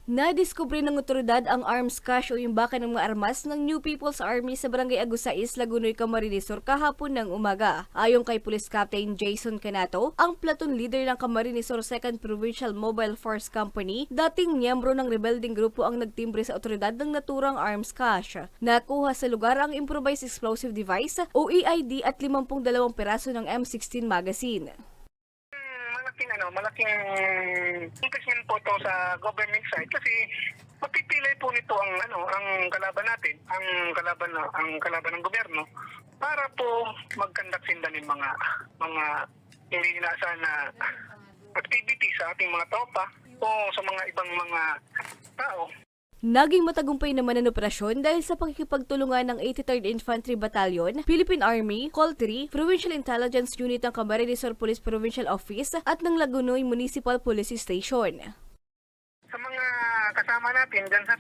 Nadiskubre ng otoridad ang arms cache o imbakan ng mga armas ng New People's Army sa Barangay Agusais, Lagonoy, Camarines Sur kahapon ng umaga. Ayon kay Police Captain Jason Canato, ang platoon leader ng Camarines Sur 2nd Provincial Mobile Force Company, dating miyembro ng rebelding grupo ang nagtimbre sa otoridad ng naturang arms cache. Nakuha sa lugar ang improvised explosive device o EID at 52 piraso ng M16 magazine. Malaking investment po to sa government side kasi mapipilay po nito ang kalaban natin, ang kalaban ng gobyerno para po mag-conduct sila ng mga hindi inaasahan na activity sa ating mga tropa o sa mga ibang mga tao. Naging matagumpay naman ang operasyon dahil sa pakikipagtulungan ng 83rd Infantry Battalion, Philippine Army, Call 3, Provincial Intelligence Unit ng Camarines Sur Police Provincial Office at ng Lagonoy Municipal Police Station. Sa mga kasama natin dyan sa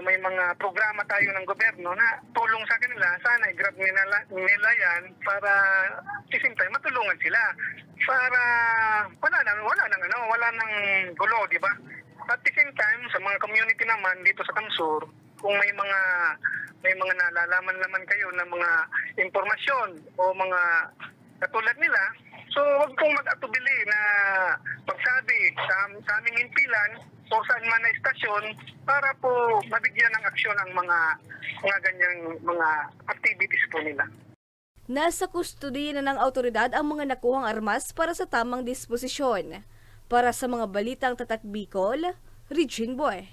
may mga programa tayo ng gobyerno na tulong sa kanila, sana i-grab nila yan para sisintay matulungan sila para wala nang gulo, di ba? At the same time, sa mga community naman dito sa Kamsur, kung may mga nalalaman kayo ng mga impormasyon o mga katulad nila, so huwag pong mag-atubili na magsabi sa aming impilan o saan man na istasyon para po mabigyan ng aksyon ang mga ganyang mga activities po nila. Nasa kustodiya na ng autoridad ang mga nakuhang armas para sa tamang disposisyon. Para sa mga balitang tatak Bicol, Regine Bue.